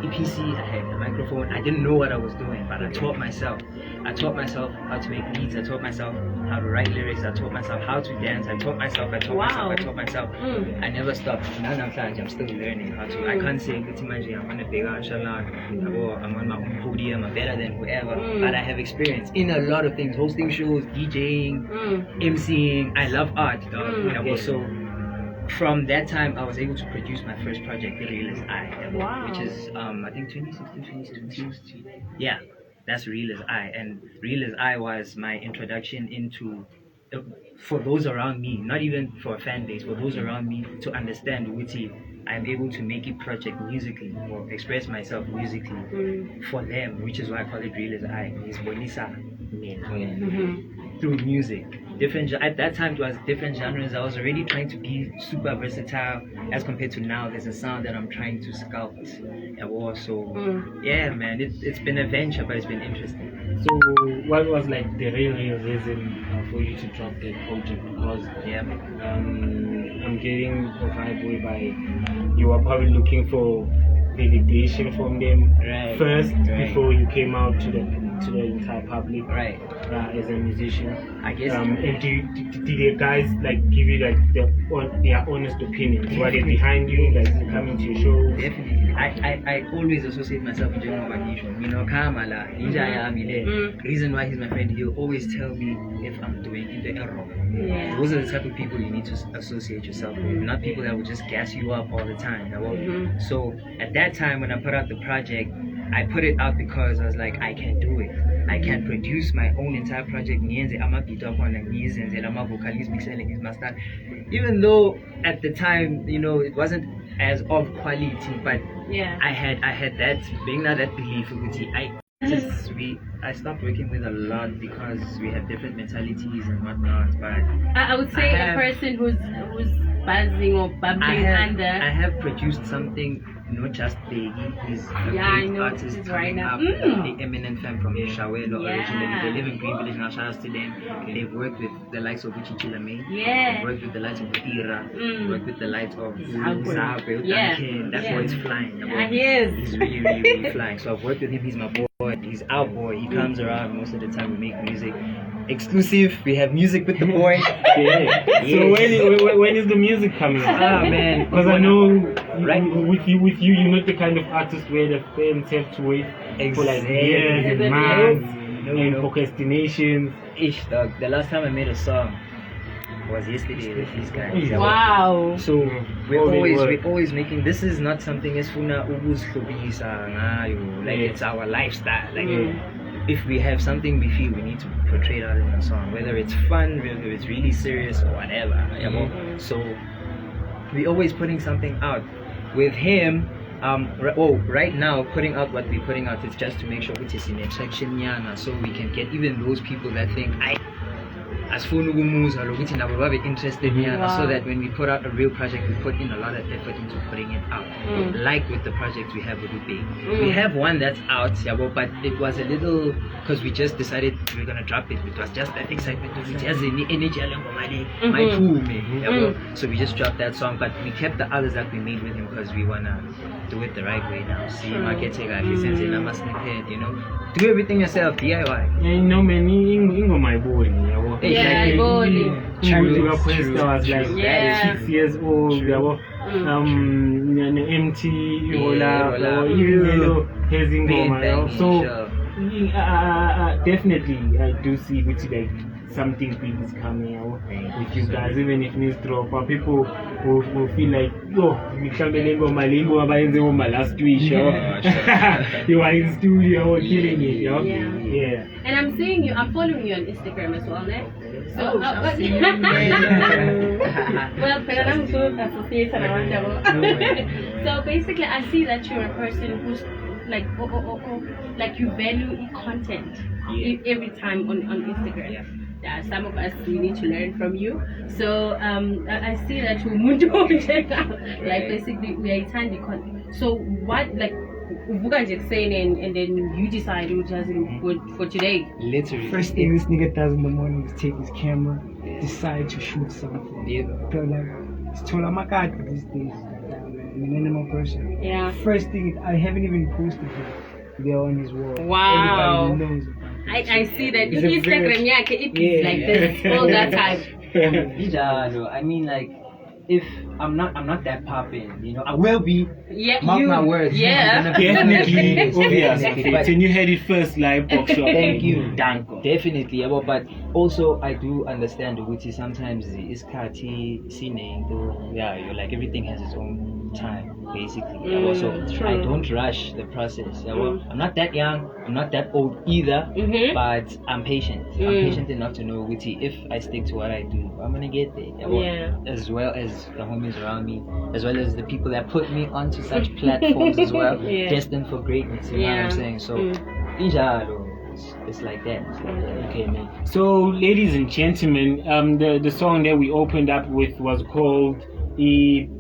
EPC, I had a microphone. I didn't know what I was doing, but I taught myself. I taught myself how to make beats. I taught myself how to write lyrics. I taught myself how to dance. I taught myself. I taught myself. I never stopped. Now I'm still learning how to. I can't say I'm on a big I'm on my own podium. I'm better than whoever. But I have experience in a lot of things: hosting shows, DJing, MCing. I love art, dog. So from that time, I was able to produce my first project, The Real Is I, which is I think 2016, 2017. Yeah, that's Real Is I, and Real Is I was my introduction into for those around me, not even for a fan base, for those around me to understand Uti. I'm able to make a project musically or express myself musically for them, which is why I call it Real Is I. It's Bonisa through music. At that time it was different genres. I was already trying to be super versatile as compared to now. There's a sound that I'm trying to scout. Yeah, man, it's been a venture, but it's been interesting. So what was like the real reason for you to drop that project? Because I'm getting a vibe whereby you were probably looking for validation from them first before you came out to the entire public as a musician. I guess. And did the guys like give you like their honest opinions? Were they behind you, like coming to your show? Definitely. I always associate myself with General Magisho. Kamala, reason why he's my friend, he'll always tell me if I'm doing in the error. Those are the type of people you need to associate yourself with, not people that will just gas you up all the time. So at that time when I put out the project, I put it out because I was like, I can do it. I can produce my own entire project. Even though at the time, it wasn't as of quality, but I had that being that belief. I stopped working with a lot because we have different mentalities and whatnot. But I would say a person who's buzzing or bubbling under. I have produced something. Not just Biggie, he's a great artist coming up, the eminent fan from Shawelo originally. They live in Green Village now, shout out to them. They've worked with the likes of Uchi Chilame, they've worked with the likes of Ira, worked with the likes of Zabe, Duncan. That boy is flying. He's really, really, really flying. So I've worked with him, he's my boy, he's our boy, he comes around most of the time, we make music. Exclusive, we have music with the boy. So when is the music coming out? Man, because I know with you you're not the kind of artist where the fans have to wait for like years and months and procrastinations. Dog, the last time I made a song was yesterday with these guys. Wow. So we're always making, this is not something as like it's our lifestyle. Like if we have something we feel we need to portray that in a song, whether it's fun, whether it's really serious or whatever. So we're always putting something out. With him, right now putting out what we're putting out is just to make sure it is in a section so we can get even those people that think as for interested so that when we put out a real project, we put in a lot of effort into putting it out. Like with the project we have with Ube. We have one that's out, but it was a little, because we just decided we were gonna drop it. It was just that excitement of it, just energy, so we just dropped that song, but we kept the others that we made with him because we wanna do it the right way now. See, marketing, do everything yourself, DIY. My boy. True. Was like 6 years old. MT, so definitely I do see which like something big is coming out with you guys, even if it's drop. But people will feel like, my last week, you are in studio killing it, And I'm seeing you, I'm following you on Instagram as well, right? So, so basically I see that you're a person who's like like you value content every time on Instagram. Some of us, we need to learn from you. So I see that you like basically we are trying content. So what, like saying and then you decide for today? Literally. First thing this nigga does in the morning is take his camera, decide to shoot something. It's these days. minimal person. Yeah. First thing, I haven't even posted it. They're on his wall. Wow. Everybody knows. I see that. It's a Instagram, very- yeah, it is like this all that time. Yeah, I mean, like, if I'm not that popping, you know, I will be. Yeah, Mark my words. Yeah. Definitely, Definitely. But- and you had it first live workshop. Thank you. Danko. Definitely, yeah, but also I do understand which is sometimes is kati sine, yeah, you're like everything has its own time, basically. Yeah, so true. I don't rush the process. Yeah, well, I'm not that young, I'm not that old either, but I'm patient. I'm patient enough to know which if I stick to what I do, I'm gonna get there. Yeah, well, as well as the homies around me, as well as the people that put me onto such platforms as well, destined for greatness. You know what I'm saying? So, it's like that. It's like that. Okay, man. So, ladies and gentlemen, the song that we opened up with was called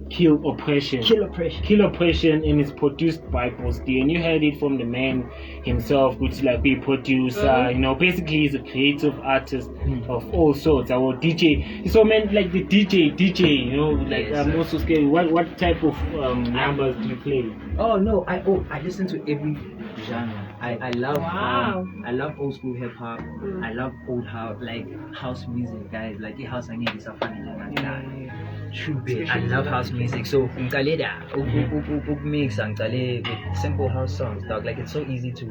Kill Oppression. Kill oppression. Kill Oppression, and it's produced by Bruce Dee, and you heard it from the man himself, which is like a producer, you know, basically he's a creative artist of all sorts, our DJ. So man, like the DJ, you know, like I'm also scared. What type of numbers do you play? Oh no, I listen to every genre. I love I love old school hip hop. I love old house, like house music, guys. Like the house I need is a funny true bit. I love house music. So mix with simple house songs, dog. Like it's so easy to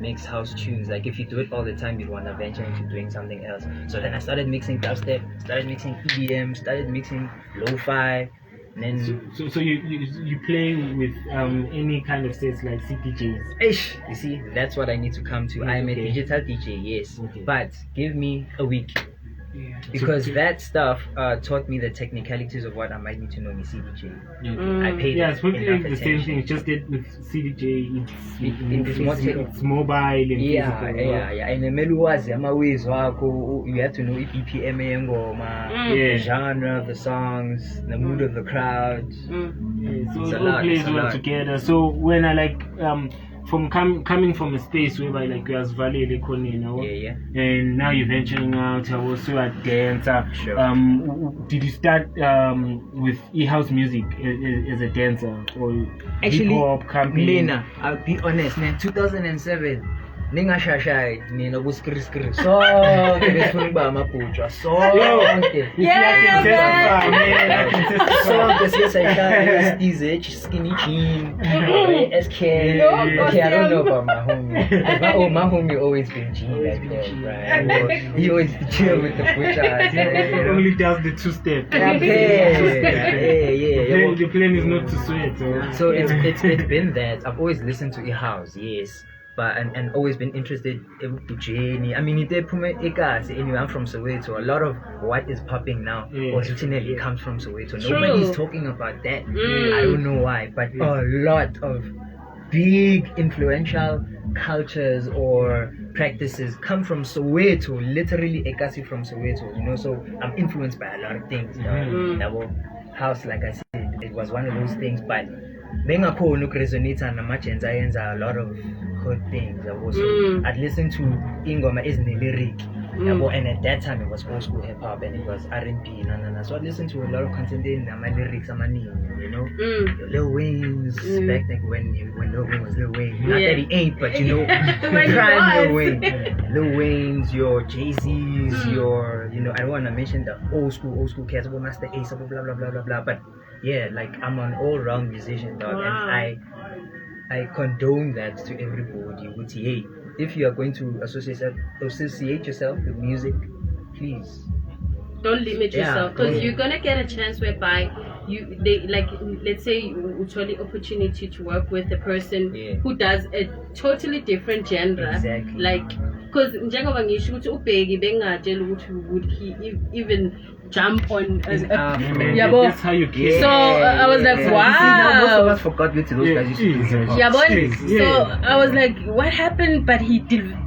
mix house tunes. Like if you do it all the time, you'd want to venture into doing something else. So then I started mixing dubstep, started mixing EDM, started mixing lo-fi. And then So you play with any kind of sets like CDJs? You see, that's what I need to come to. I am a digital DJ, yes, but give me a week. Because that stuff taught me the technicalities of what I might need to know in CDJ. I paid it's probably enough the attention. same thing. It's just that with CDJ, it's mobile and physical. Yeah. And the meluwazi amaways wako, you have to know BPM engoma, the genre of the songs, the mood of the crowd. So It's it a all lot, plays it's a well lot. together. So when I like from coming from a space whereby like you as Valley Lekone, you know, and now you're venturing out, you're also a dancer. Sure. Did you start with e-house music as a dancer or Actually, hip-hop camping? Mina, I'll be honest, man, 2007 ninga shashai nina buskri so besungba amapuchwa so skinny jean SK. Okay, I don't know about my homie. My homie always been jean back then, right? He always chill with the butchers. He only does the two-step. The plan is not to sweat. So it's been that I've always listened to e-house, yes. But and always been interested in Jenny. I mean, anyway, I'm from Soweto. A lot of what is popping now originally comes from Soweto. Nobody's talking about that. I don't know why, but a lot of big influential cultures or practices come from Soweto. Literally, Ekasi from Soweto. You know, so I'm influenced by a lot of things. House, like I said, it was one of those things, but. Bengakhona ukuresonate namachenza ayenza a lot of good things. Also, I'd listen to ingoma ezine-lyric, and at that time it was old school hip hop and it was R&B, so I'd listen to a lot of content in my lyrics, you know, your Lil Wayne's back then when Lil Wayne was Lil Wayne. Not that he ain't, but you know, prime Lil Wayne. Lil Wayne's, your Jay-Z's, your, you know, I don't want to mention the old school cats, Master Ace, blah blah blah blah blah, but. Yeah, like I'm an all-round musician, dog, and I condone that to everybody. With hey, if you are going to associate yourself with music, please don't limit yourself, because you're gonna get a chance whereby let's say you the opportunity to work with a person who does a totally different genre. Exactly. Like, because njengoba ngisho ukuthi ubheki bengatshela ukuthi would he even jump on that's how you get. So I was like, wow. Most of us forgot which those guys used to do. So I was like, what happened? But he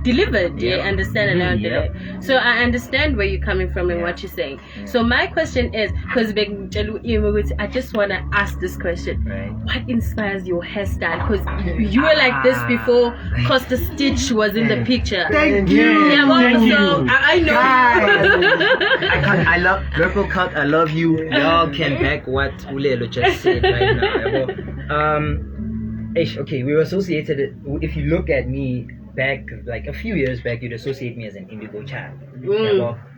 delivered. Understand? And so I understand where you're coming from and what you're saying. So my question is, because I just want to ask this question: what inspires your hairstyle? Because you were like this before Costa Stitch was in the picture. Thank you. So I know. I BLURPLE cult, I love you. Y'all can back what Ulelo just said right now. Okay, we were associated. If you look at me back, like a few years back, you'd associate me as an indigo child.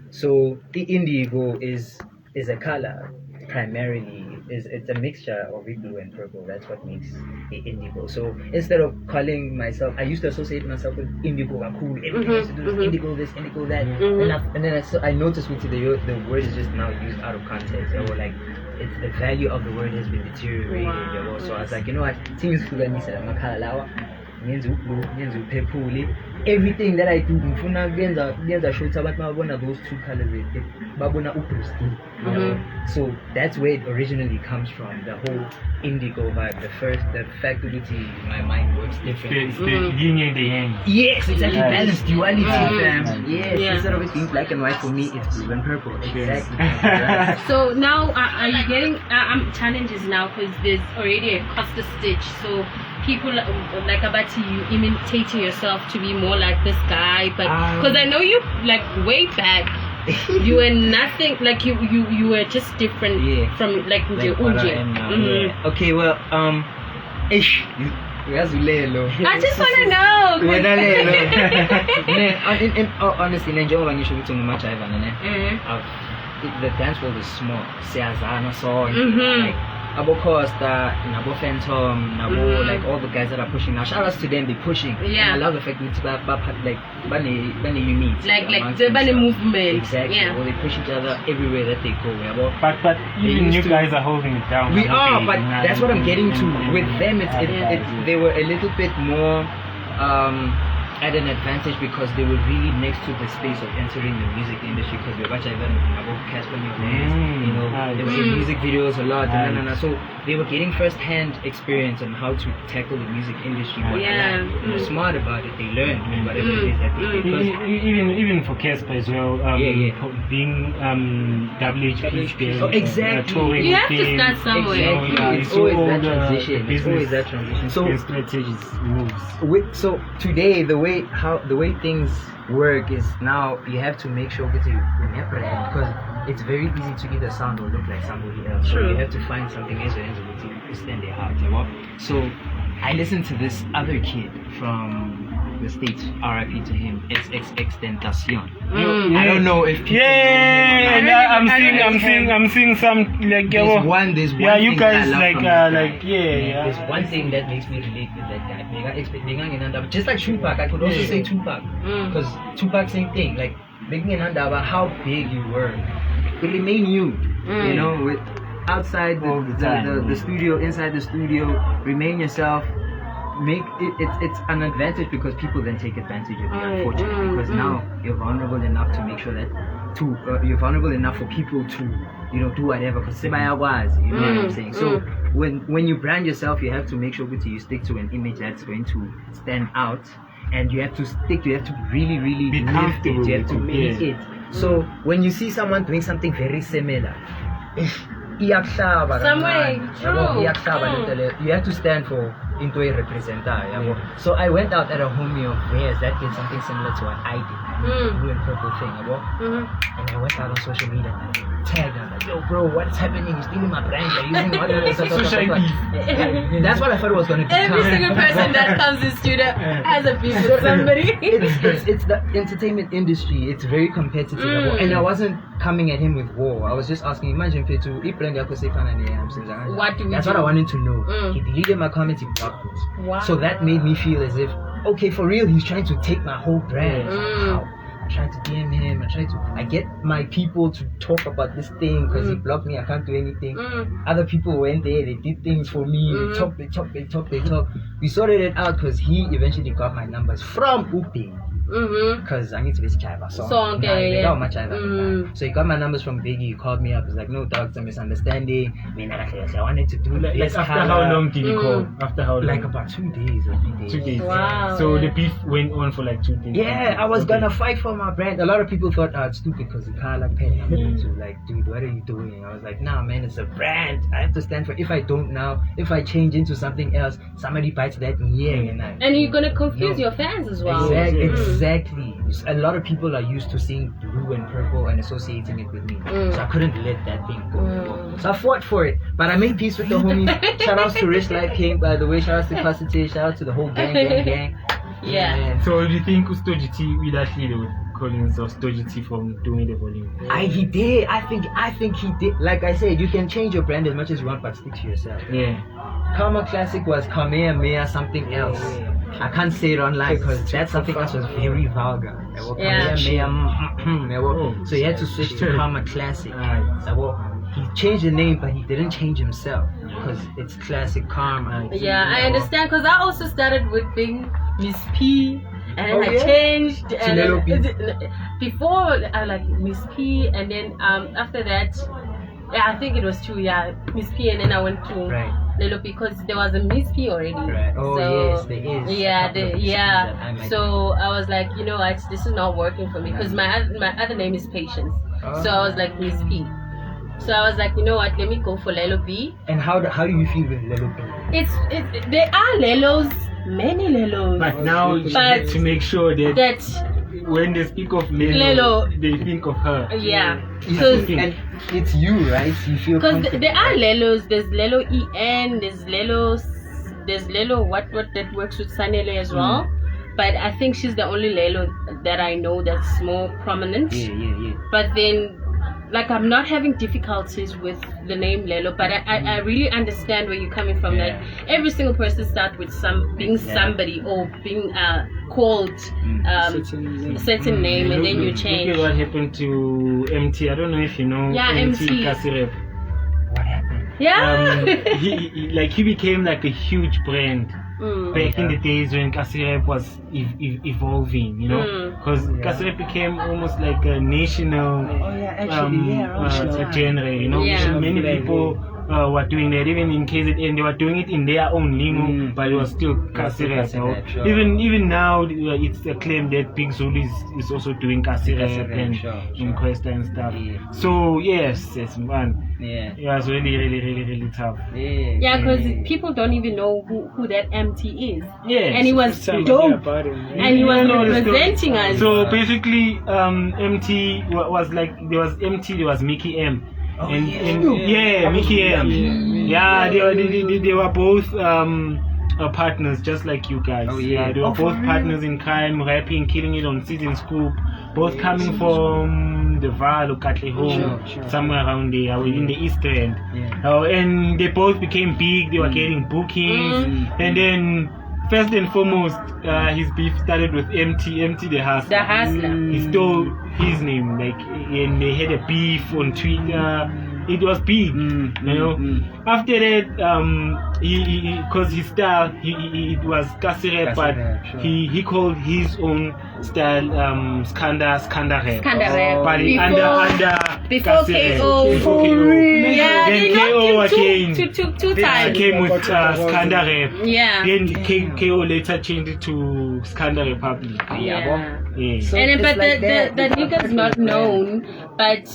So the indigo is a color primarily. It's a mixture of blue and purple. That's what makes the indigo. So instead of calling myself, I used to associate myself with indigo. I'm cool. Everything has to do with indigo this, indigo that. And then I noticed with the word is just now used out of context. Or like it's the value of the word has been deteriorated. So I was like, you know what? Things cool and said I'm a color. Everything that I do, show those two colors. Bruce Dee. So that's where it originally comes from. The whole indigo vibe. The fact that my mind works differently. It's the yin and the yang. Yes, exactly. Balanced duality, fam. Yes. Instead of it being black and white for me, it's blue and purple. Exactly. So now, are you getting challenges now because there's already a cluster stitch? So people like about you imitating yourself to be more like this guy, but because I know you like way back you were nothing like you were just different from like your Uji. Okay, well I just want to know. Honestly, the dance world is small. Like Abo Costa, Nabo Phantom, Nabo, like all the guys that are pushing now. Shout outs to them, they're pushing. Yeah. I love the fact that it's like Bunny you meet. Like the Bunny movement. Exactly. Yeah. Well, they push each other everywhere that they go. But even you guys are holding it down. We are, but that's what I'm getting to. With them, they were a little bit more at an advantage because they were really next to the space of entering the music industry because we were watching Casper New you know, they were in music videos a lot, so they were getting first-hand experience on how to tackle the music industry. They were smart about it. They learned whatever it is that they did. Even for Casper as well, being WHP, exactly. You have to start somewhere. Exactly. It's always that transition. It's always that transition. So strategies moves. So today, the way things work is now you have to make sure because it's very easy to either sound or look like somebody else. So you have to find something else to stand there out. So I listened to this other kid from the States, RIP to him, XXXTentacion. I don't know if people know him. I'm seeing some like there's one you guys There's one thing that makes me relate with that guy. Just like Tupac, I could also say Tupac because Tupac same thing. Like making an about how big you were, it remain you. You know, with outside the studio, inside the studio, remain yourself. Make it's an advantage because people then take advantage of you, unfortunately, because now you're vulnerable enough to make sure that you're vulnerable enough for people to do whatever because you know what I'm saying. So when you brand yourself, you have to make sure that you stick to an image that's going to stand out, and you have to really be live comfortable. it. You have to make it. So when you see someone doing something very similar, you have to stand for into a representative. So I went out at a homie of theirs that did something similar to what I did. Blue and purple thing. And I went out on social media and I tagged them like, yo bro, what's happening? You're stealing my brand, you're using what that's what I thought it was gonna become. Every single person that comes in studio has a beef with somebody. It's the entertainment industry, it's very competitive. And I wasn't coming at him with war. I was just asking, imagine what do we That's what I wanted to know. He deleted my comments, he blocked it. Wow. So that made me feel as if, okay, for real, he's trying to take my whole brand. Wow. I'm trying to DM him. I get my people to talk about this thing because he blocked me. I can't do anything. Other people went there. They did things for me. They talk. We sorted it out because he eventually got my numbers from Uping. Because I need to visit Chiva. So he got my numbers from Biggie. He called me up. He's like, no, dog, it's a misunderstanding. I wanted to do like after how long did he call? After how long? Like about 2 days or 3 days. 2 days. Wow. So the beef went on for like 2 days. Yeah, I was gonna fight for my brand. A lot of people thought it's stupid because the car like pay. I'm going to like, dude, what are you doing? I was like, nah, man, it's a brand. I have to stand for. If I don't now, if I change into something else, somebody bites that and you're gonna confuse your fans as well. Exactly. a lot of people are used to seeing blue and purple and associating it with me. So I couldn't let that thing go. So I fought for it, but I made peace with the homies. Shout outs to Rich Life King, by the way. Shout outs to Positive. Shout out to the whole gang. Yeah. So do you think Ustojiti will actually do Collins or Stojiti from doing the volume? He did. I think he did. Like I said, you can change your brand as much as you want, but stick to yourself. Yeah. Karma Classic was Kamehameha something else. I can't say it online because that something else was very vulgar. So he had to switch to Karma Classic. He changed the name, but he didn't change himself because it's Classic Karma. Yeah, I understand because I also started with being Miss P. And I changed before I like Miss P, and then after that, I think it was true. Miss P, and then I went to Lelo because there was a Miss P already. Right. Oh so, yes, there is. So I was like, you know what, this is not working for me because my other name is Patience. So I was like Miss P. So I was like, you know what, let me go for Lelo B. And how do you feel with Lelo B? There are Lelos. Many Lelos. But now to make sure that when they speak of Lelo, they think of her. Yeah. And it's you, right? You feel because there are Lelos. There's Lelo EN. There's Lelo what that works with Sanele as well. But I think she's the only Lelo that I know that's more prominent. Yeah. But then, like, I'm not having difficulties with the name Lelo, but I really understand where you're coming from. Like, every single person starts with being somebody or being called certain name, and then you change. Look at what happened to MT. I don't know if you know. Yeah, MT. Kasirep. What happened? Yeah. He became like a huge brand. Back in the days when Kasirep was evolving, you know, because Kasirep became almost like a national genre, you know. Many people were doing that, even in KZN, they were doing it in their own lingo, but it was still Kasirep. So even now, it's a claim that Big Zulu is also doing Kasirep in Quest and stuff. So yes, man. It was really tough. Yeah, because people don't even know who that MT is. Yes. And he was dope. And he was representing us. So basically, MT was like, there was MT, there was Mickey M. Mickey M. Yeah, they were both partners, just like you guys. They were both partners in crime, rapping, killing it on Season Scoop. Both coming from the Val or Katle home, somewhere around there, in the East End. And they both became big, they were getting bookings. And then, first and foremost, his beef started with MT the Hustler. He stole his name, like, and they had a beef on Twitter. It was big, you know. After that, because his style, it was Kasirep, but he called his own style Skanda Rap. But before KO. Then KO came two times. Came with Skanda Rap. Yeah. Then KO later changed it to Skanda Republic. So but the nigga's not known, but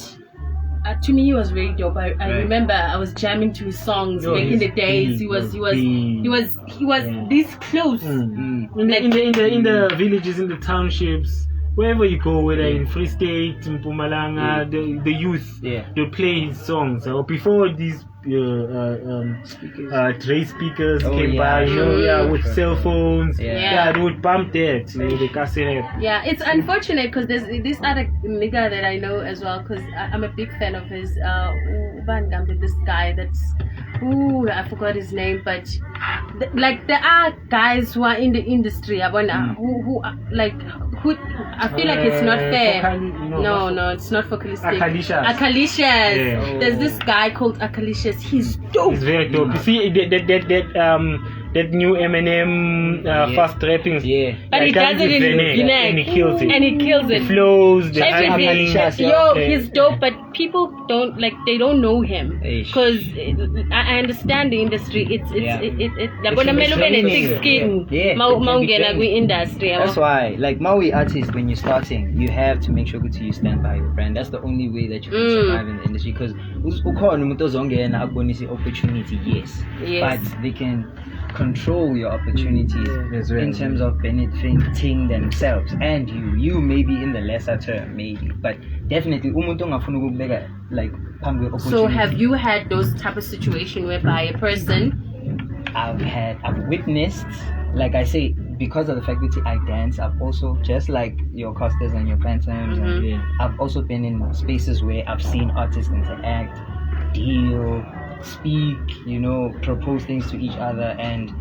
to me he was very dope. I remember I was jamming to his songs back in the days. He was this close. In the villages, in the townships, wherever you go, whether in Free State, in Mpumalanga, the youth, they play his songs. So before these tray speakers came by, you know, with cell phones, they would bump that, the Kasirep. Yeah, it's unfortunate because there's this other nigga that I know as well, because I'm a big fan of his. This guy that's, I forgot his name, but like there are guys who are in the industry, who I feel like it's not fair. No, it's not for Akalicious. There's this guy called Akalicious. He's dope. He's very dope. You see that new Eminem fast rapping. But he does it and he kills it. And he kills it. The flows, the everything. He's dope, but people don't know him because I understand the industry. It's thick skin. Industry. That's why, like Maui artists, when you're starting, you have to make sure you stand by your brand. That's the only way that you can survive in the industry. Because opportunity, yes, but they can control your opportunities in terms of benefiting themselves and you may be in the lesser term maybe, but definitely umuntu ongafuna ukubeka like phambi opportunity. So have you had those type of situation whereby a person I've witnessed, like I say, because of the fact that I dance, I've also, just like your Costas and your Phantoms, and I've also been in spaces where I've seen artists interact, deal, speak, propose things to each other, and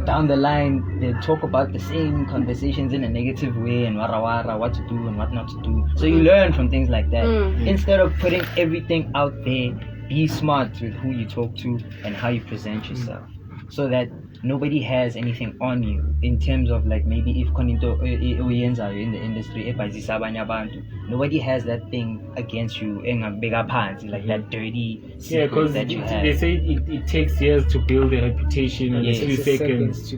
down the line they talk about the same conversations in a negative way and what to do and what not to do. So you learn from things like that. Instead of putting everything out there, be smart with who you talk to and how you present yourself, so that nobody has anything on you in terms of like maybe if konito uyenzayo in the industry ebhazisa abanye abantu, nobody has that thing against you engabeka phansi, like that dirty secret because that you have. They say it takes years to build a reputation and a few seconds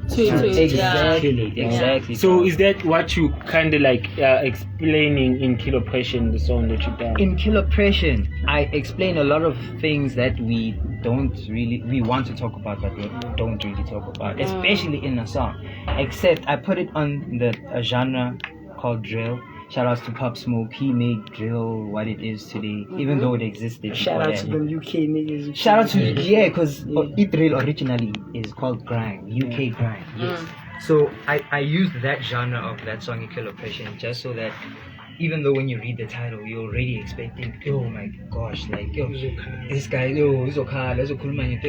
Exactly. So is that what you kind of like explaining in Kill Oppression, the song that you done? In Kill Oppression, I explain a lot of things that we want to talk about, but we don't really talk about, especially in a song. Except I put it on a genre called drill. Shout outs to Pop Smoke. He made drill what it is today, even though it existed. Shout out to them UK niggas. Shout out to because drill originally is called grime, UK grime. Yes. So I used that genre of that song in Kill Oppression just so that even though when you read the title, you're already expecting, oh my gosh, like, this guy, he's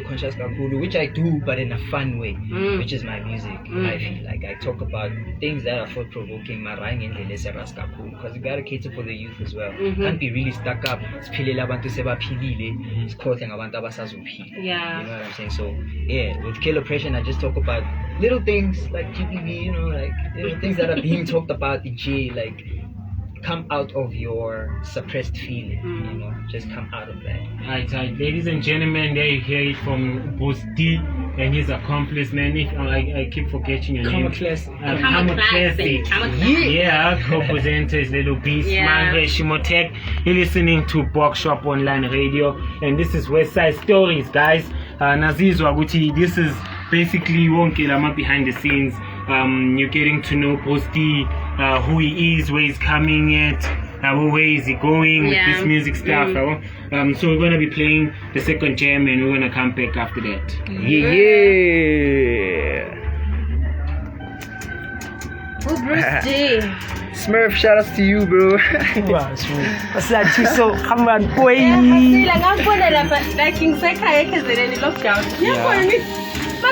conscious, which I do, but in a fun way, which is my music. I feel like I talk about things that are thought-provoking, because you gotta cater for the youth as well. Can't be really stuck up. It's quoting about you know what I'm saying? So yeah, with Kill Oppression, I just talk about little things like GPV, like little things that are being talked about in J, like come out of your suppressed feeling, just come out of that. Right, ladies and gentlemen, there you hear it from Bruce Dee and his accomplice, man. I keep forgetting your name. Classic. Yeah, co-presenter is Little Beast, man. Shimotek. You're listening to Box Shop Online Radio, and this is West Side Stories, guys. Naziz Waguti, this is basically Wonke Lama behind the scenes. You're getting to know Bruce Dee, who he is, where he's coming at, where is he going with this music stuff. So we're going to be playing the second jam and we're going to come back after that. Oh, Bruce Dee. Smurf, shout outs to you, bro. Wow, Smurf. What's that? So come on, boy. Yeah,